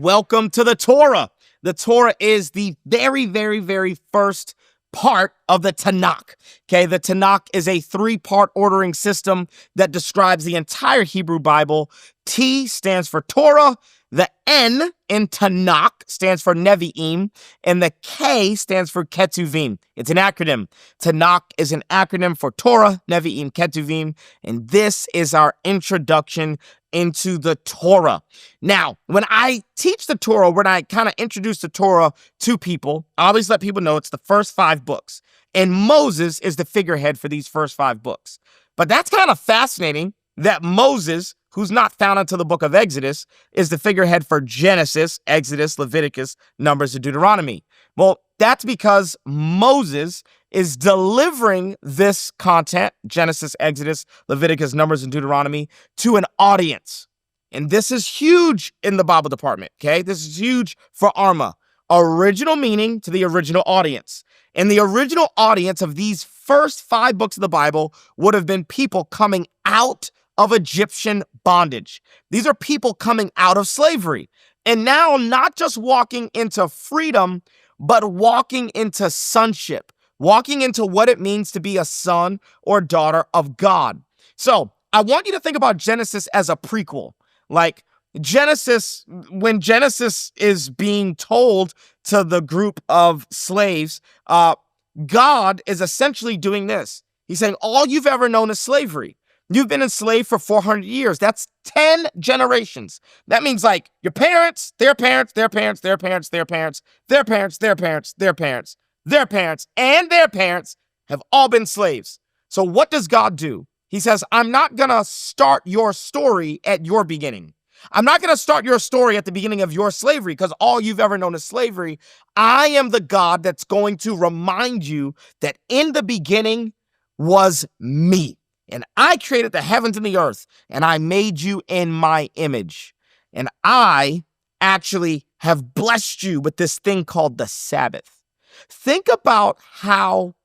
Welcome to the Torah. The Torah is the very, very, very first part of the Tanakh. Okay, the Tanakh is a three-part ordering system that describes the entire Hebrew Bible. T stands for Torah, the N in Tanakh stands for Nevi'im, and the K stands for Ketuvim. It's an acronym. Tanakh is an acronym for Torah, Nevi'im, Ketuvim, and this is our introduction into the Torah. Now, when I teach the Torah, when I kind of introduce the Torah to people, I always let people know it's the first 5 books. And Moses is the figurehead for these first 5 books. But that's kind of fascinating that Moses, who's not found until the book of Exodus, is the figurehead for Genesis, Exodus, Leviticus, Numbers, and Deuteronomy. Well, that's because Moses is delivering this content, Genesis, Exodus, Leviticus, Numbers, and Deuteronomy, to an audience. And this is huge in the Bible department, okay? This is huge for ARMA. Original meaning to the original audience. And the original audience of these first 5 books of the Bible would have been people coming out of Egyptian bondage. These are people coming out of slavery. And now not just walking into freedom, but walking into sonship, walking into what it means to be a son or daughter of God. So I want you to think about Genesis as a prequel. Like Genesis, when Genesis is being told to the group of slaves, God is essentially doing this. He's saying, all you've ever known is slavery. You've been enslaved for 400 years. That's 10 generations. That means like your parents, their parents, their parents, their parents, their parents, their parents, their parents, their parents, their parents, and their parents have all been slaves. So what does God do? He says, I'm not going to start your story at your beginning. I'm not going to start your story at the beginning of your slavery because all you've ever known is slavery. I am the God that's going to remind you that in the beginning was me. And I created the heavens and the earth, and I made you in my image. And I actually have blessed you with this thing called the Sabbath. Think about how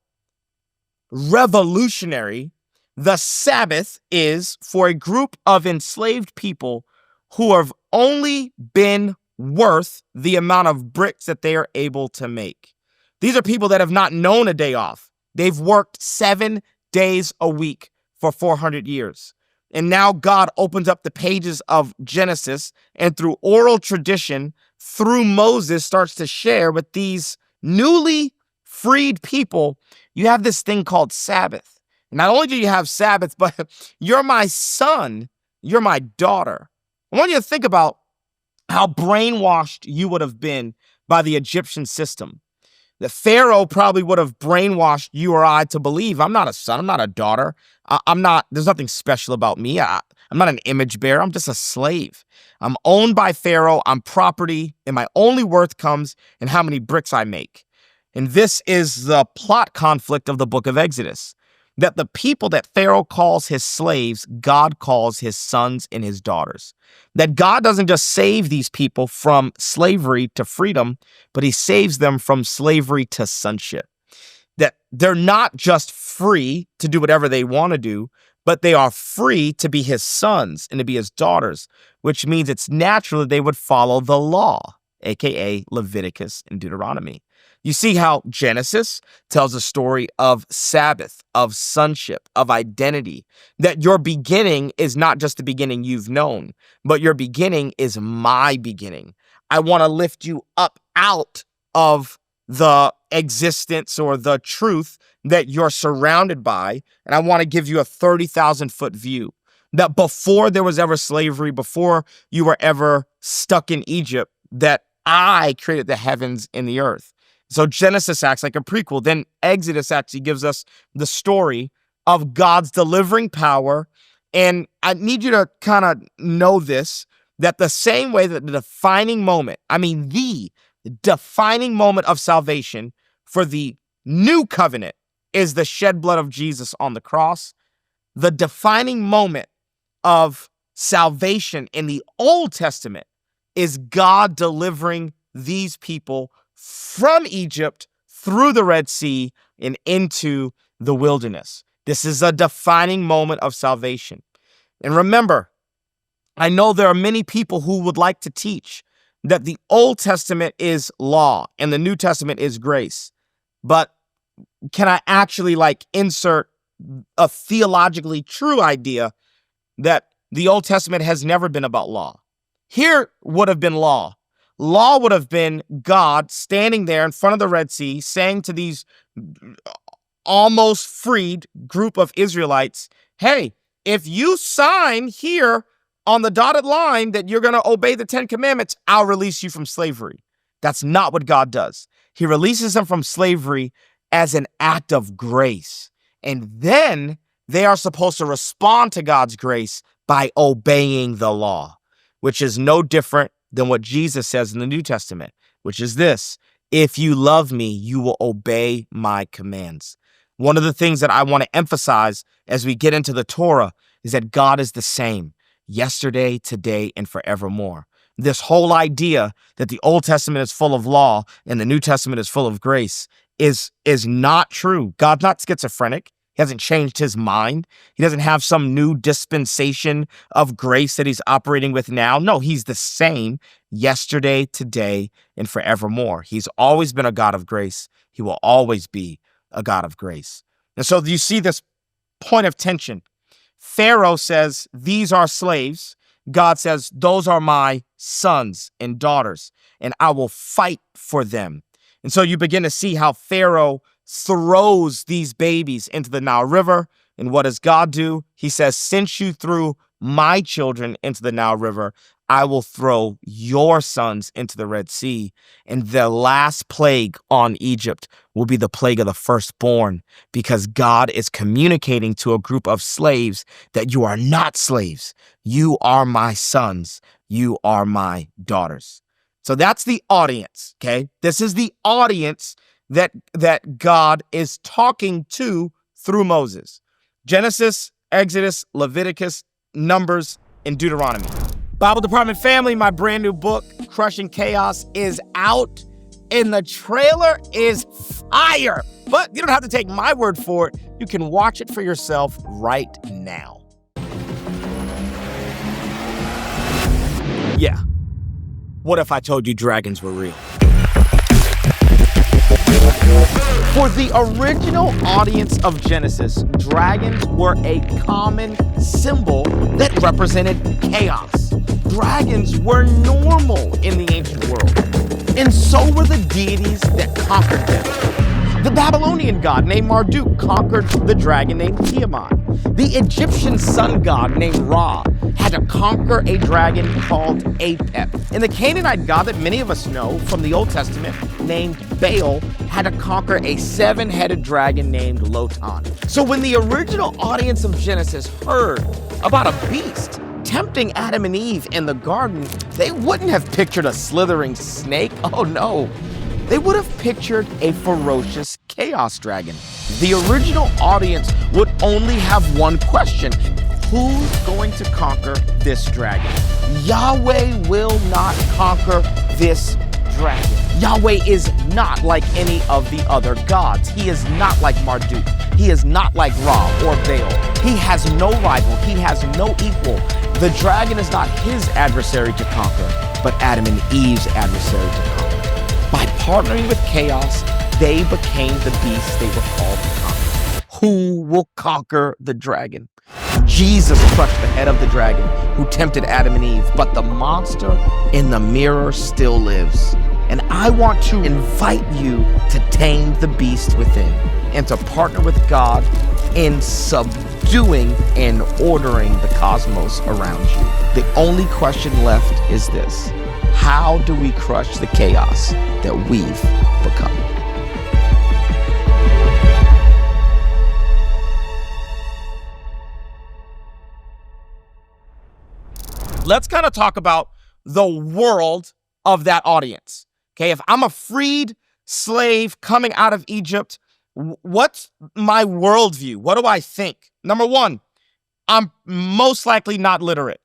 revolutionary the Sabbath is for a group of enslaved people who have only been worth the amount of bricks that they are able to make. These are people that have not known a day off. They've worked 7 days a week for 400 years. And now God opens up the pages of Genesis and through oral tradition, through Moses, starts to share with these newly freed people, you have this thing called Sabbath. And not only do you have Sabbath, but you're my son, you're my daughter. I want you to think about how brainwashed you would have been by the Egyptian system. The Pharaoh probably would have brainwashed you or I to believe I'm not a son, I'm not a daughter. There's nothing special about me. I'm not an image bearer. I'm just a slave. I'm owned by Pharaoh. I'm property, and my only worth comes in how many bricks I make. And this is the plot conflict of the book of Exodus, that the people that Pharaoh calls his slaves, God calls his sons and his daughters. That God doesn't just save these people from slavery to freedom, but he saves them from slavery to sonship. That they're not just free to do whatever they want to do, but they are free to be his sons and to be his daughters, which means it's natural that they would follow the law, aka Leviticus and Deuteronomy. You see how Genesis tells a story of Sabbath, of sonship, of identity, that your beginning is not just the beginning you've known, but your beginning is my beginning. I want to lift you up out of the existence or the truth that you're surrounded by, and I want to give you a 30,000-foot view that before there was ever slavery, before you were ever stuck in Egypt, that I created the heavens and the earth. So Genesis acts like a prequel. Then Exodus actually gives us the story of God's delivering power. And I need you to kind of know this, that the same way that the defining moment of salvation for the new covenant is the shed blood of Jesus on the cross, the defining moment of salvation in the Old Testament is God delivering these people from Egypt through the Red Sea and into the wilderness. This is a defining moment of salvation. And remember, I know there are many people who would like to teach that the Old Testament is law and the New Testament is grace. But can I actually insert a theologically true idea that the Old Testament has never been about law? Here would have been law. Law would have been God standing there in front of the Red Sea saying to these almost freed group of Israelites, hey, if you sign here on the dotted line that you're going to obey the 10 commandments, I'll release you from slavery. That's not what God does. He releases them from slavery as an act of grace. And then they are supposed to respond to God's grace by obeying the law, which is no different than what Jesus says in the New Testament, which is this: if you love me, you will obey my commands. One of the things that I want to emphasize as we get into the Torah is that God is the same yesterday, today, and forevermore. This whole idea that the Old Testament is full of law and the New Testament is full of grace is not true. God's not schizophrenic. He hasn't changed his mind. He doesn't have some new dispensation of grace that he's operating with now. No, he's the same yesterday, today, and forevermore. He's always been a God of grace. He will always be a God of grace. And so you see this point of tension. Pharaoh says, these are slaves. God says, those are my sons and daughters, and I will fight for them. And so you begin to see how Pharaoh throws these babies into the Nile River. And what does God do? He says, since you threw my children into the Nile River, I will throw your sons into the Red Sea. And the last plague on Egypt will be the plague of the firstborn, because God is communicating to a group of slaves that you are not slaves. You are my sons. You are my daughters. So that's the audience, okay? This is the audience that God is talking to through Moses. Genesis, Exodus, Leviticus, Numbers, and Deuteronomy. Bible Department family, my brand new book, Crushing Chaos, is out, and the trailer is fire. But you don't have to take my word for it. You can watch it for yourself right now. Yeah. What if I told you dragons were real? For the original audience of Genesis, dragons were a common symbol that represented chaos. Dragons were normal in the ancient world, and so were the deities that conquered them. The Babylonian god named Marduk conquered the dragon named Tiamat. The Egyptian sun god named Ra had to conquer a dragon called Dept. And the Canaanite god that many of us know from the Old Testament named Baal had to conquer a 7-headed dragon named Lotan. So when the original audience of Genesis heard about a beast tempting Adam and Eve in the garden, they wouldn't have pictured a slithering snake. Oh no. They would have pictured a ferocious chaos dragon. The original audience would only have one question: who's going to conquer this dragon? Yahweh will not conquer this dragon. Yahweh is not like any of the other gods. He is not like Marduk. He is not like Ra or Baal. He has no rival. He has no equal. The dragon is not his adversary to conquer, but Adam and Eve's adversary to conquer. By partnering with chaos, they became the beast they were called to conquer. Who will conquer the dragon? Jesus crushed the head of the dragon who tempted Adam and Eve, but the monster in the mirror still lives. And I want to invite you to tame the beast within and to partner with God in subduing and ordering the cosmos around you. The only question left is this: how do we crush the chaos that we've become? Let's kind of talk about the world of that audience. Okay, if I'm a freed slave coming out of Egypt, what's my worldview? What do I think? Number one, I'm most likely not literate.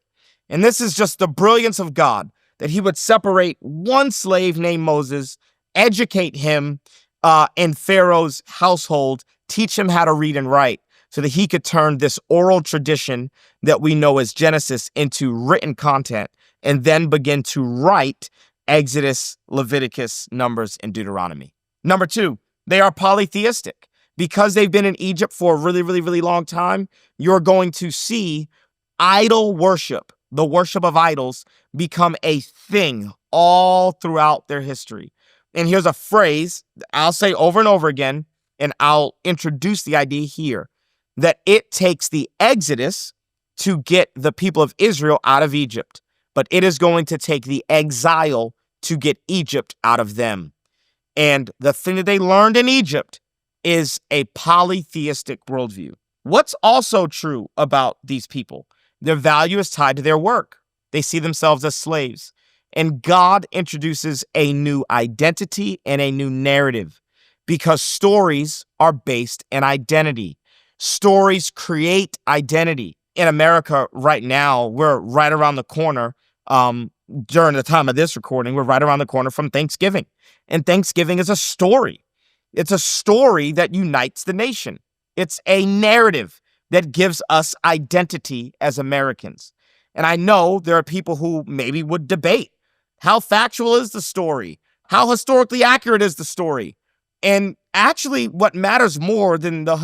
And this is just the brilliance of God, that he would separate one slave named Moses, educate him in Pharaoh's household, teach him how to read and write, so that he could turn this oral tradition that we know as Genesis into written content, and then begin to write Exodus, Leviticus, Numbers, and Deuteronomy. Number two, they are polytheistic. Because they've been in Egypt for a really, really, really long time, you're going to see idol worship, the worship of idols, become a thing all throughout their history. And here's a phrase I'll say over and over again, and I'll introduce the idea here, that it takes the Exodus to get the people of Israel out of Egypt, but it is going to take the exile to get Egypt out of them. And the thing that they learned in Egypt is a polytheistic worldview. What's also true about these people? Their value is tied to their work. They see themselves as slaves. And God introduces a new identity and a new narrative because stories are based in identity. Stories create identity. In America right now, we're right around the corner. During the time of this recording, we're right around the corner from Thanksgiving. And Thanksgiving is a story. It's a story that unites the nation. It's a narrative that gives us identity as Americans. And I know there are people who maybe would debate how factual is the story? How historically accurate is the story? And actually, what matters more than the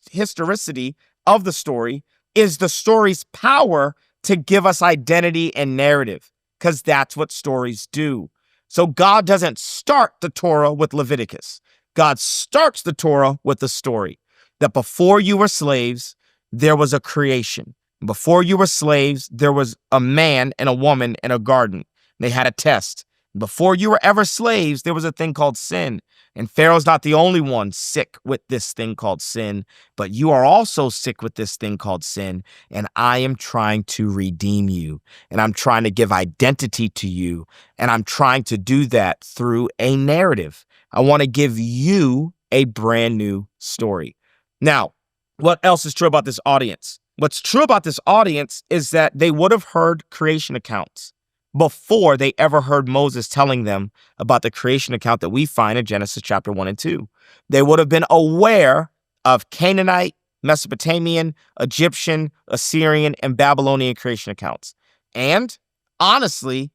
historicity of the story is the story's power to give us identity and narrative, because that's what stories do. So God doesn't start the Torah with Leviticus. God starts the Torah with the story that before you were slaves, there was a creation. Before you were slaves, there was a man and a woman in a garden. They had a test. Before you were ever slaves, there was a thing called sin. And Pharaoh's not the only one sick with this thing called sin, but you are also sick with this thing called sin. And I am trying to redeem you. And I'm trying to give identity to you. And I'm trying to do that through a narrative. I want to give you a brand new story. Now, what else is true about this audience? What's true about this audience is that they would have heard creation accounts before they ever heard Moses telling them about the creation account that we find in Genesis chapter 1 and 2. They would have been aware of Canaanite, Mesopotamian, Egyptian, Assyrian, and Babylonian creation accounts. And honestly,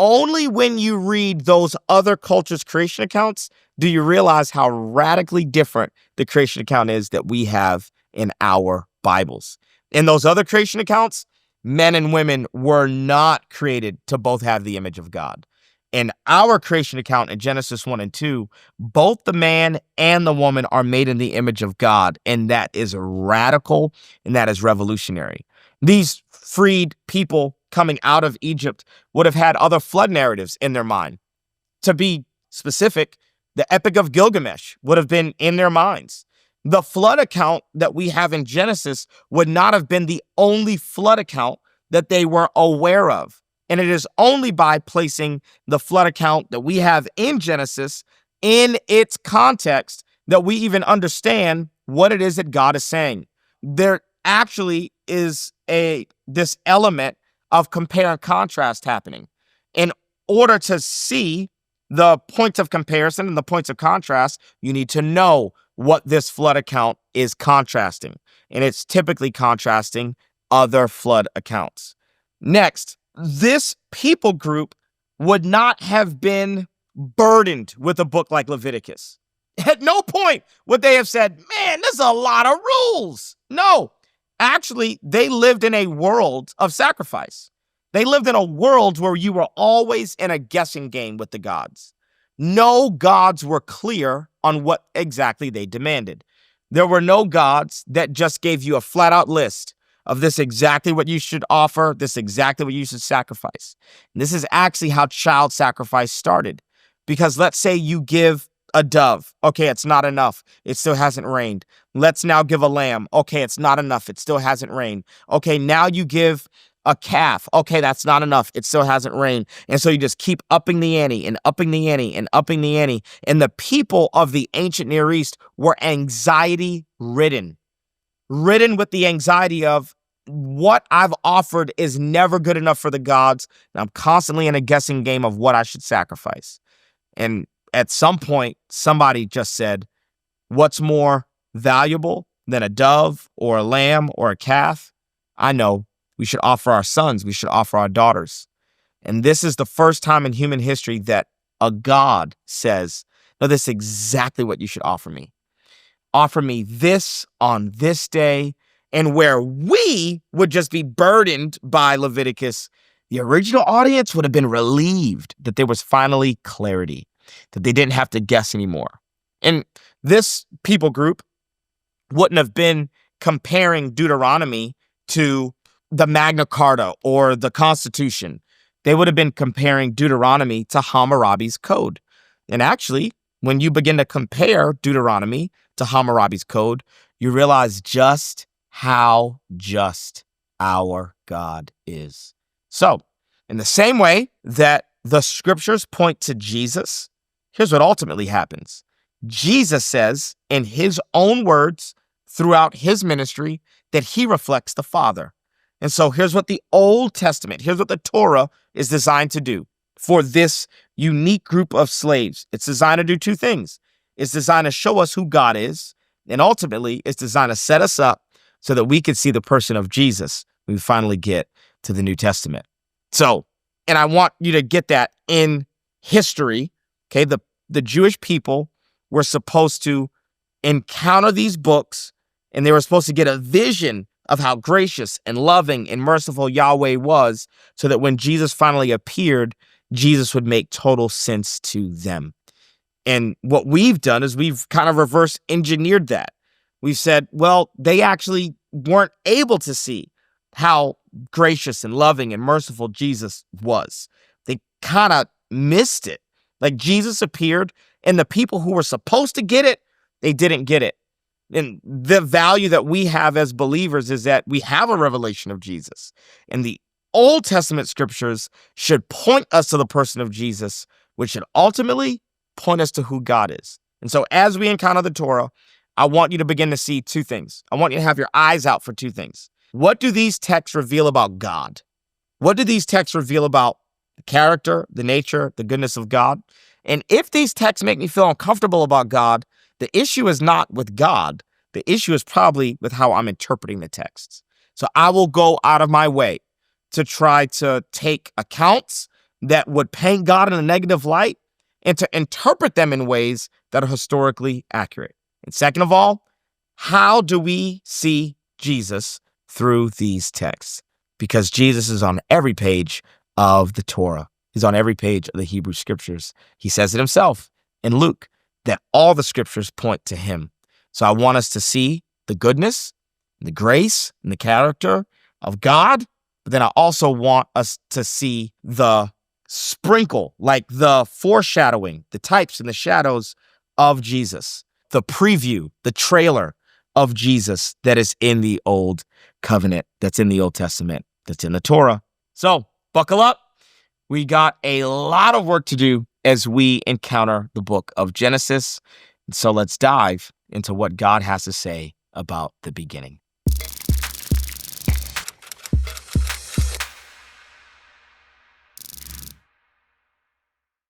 only when you read those other cultures' creation accounts do you realize how radically different the creation account is that we have in our Bibles. In those other creation accounts, men and women were not created to both have the image of God. In our creation account in Genesis 1 and 2, both the man and the woman are made in the image of God, and that is radical and that is revolutionary. These freed people coming out of Egypt would have had other flood narratives in their mind. To be specific, the Epic of Gilgamesh would have been in their minds. The flood account that we have in Genesis would not have been the only flood account that they were aware of. And it is only by placing the flood account that we have in Genesis in its context that we even understand what it is that God is saying. There actually is this element of compare and contrast happening. In order to see the points of comparison and the points of contrast, you need to know what this flood account is contrasting. And it's typically contrasting other flood accounts. Next, this people group would not have been burdened with a book like Leviticus. At no point would they have said, man, there's a lot of rules. No, actually, they lived in a world of sacrifice. They lived in a world where you were always in a guessing game with the gods. No gods were clear on what exactly they demanded. There were no gods that just gave you a flat out list of this exactly what you should offer, this exactly what you should sacrifice. And this is actually how child sacrifice started. Because let's say you give a dove. Okay, it's not enough. It still hasn't rained. Let's now give a lamb. Okay, it's not enough. It still hasn't rained. Okay, now you give a calf. Okay, that's not enough. It still hasn't rained. And so you just keep upping the ante and upping the ante and upping the ante. And the people of the ancient Near East were anxiety ridden with the anxiety of what I've offered is never good enough for the gods. And I'm constantly in a guessing game of what I should sacrifice. And at some point, somebody just said, what's more valuable than a dove or a lamb or a calf? I know. We should offer our sons. We should offer our daughters. And this is the first time in human history that a God says, no, this is exactly what you should offer me. Offer me this on this day. And where we would just be burdened by Leviticus, the original audience would have been relieved that there was finally clarity, that they didn't have to guess anymore. And this people group wouldn't have been comparing Deuteronomy to the Magna Carta or the Constitution. They would have been comparing Deuteronomy to Hammurabi's code. And actually, when you begin to compare Deuteronomy to Hammurabi's code, you realize just how just our God is. So, in the same way that the scriptures point to Jesus, here's what ultimately happens. Jesus says in his own words throughout his ministry that he reflects the Father. And so here's what the Old Testament, here's what the Torah is designed to do for this unique group of slaves. It's designed to do two things. It's designed to show us who God is, and ultimately it's designed to set us up so that we could see the person of Jesus when we finally get to the New Testament. So, and I want you to get that in history, okay? The Jewish people were supposed to encounter these books, and they were supposed to get a vision of how gracious and loving and merciful Yahweh was, so that when Jesus finally appeared, Jesus would make total sense to them. And what we've done is we've kind of reverse engineered that. We've said, well, they actually weren't able to see how gracious and loving and merciful Jesus was. They kind of missed it. Like Jesus appeared, and the people who were supposed to get it, they didn't get it. And the value that we have as believers is that we have a revelation of Jesus. And the Old Testament scriptures should point us to the person of Jesus, which should ultimately point us to who God is. And so as we encounter the Torah, I want you to begin to see two things. I want you to have your eyes out for two things. What do these texts reveal about God? What do these texts reveal about the character, the nature, the goodness of God? And if these texts make me feel uncomfortable about God, the issue is not with God. The issue is probably with how I'm interpreting the texts. So I will go out of my way to try to take accounts that would paint God in a negative light and to interpret them in ways that are historically accurate. And second of all, how do we see Jesus through these texts? Because Jesus is on every page of the Torah. He's on every page of the Hebrew scriptures. He says it himself in Luke that all the scriptures point to him. So I want us to see the goodness, and the grace, and the character of God. But then I also want us to see the sprinkle, like the foreshadowing, the types and the shadows of Jesus, the preview, the trailer of Jesus that is in the Old Covenant, that's in the Old Testament, that's in the Torah. So buckle up. We got a lot of work to do as we encounter the book of Genesis. And so let's dive into what God has to say about the beginning.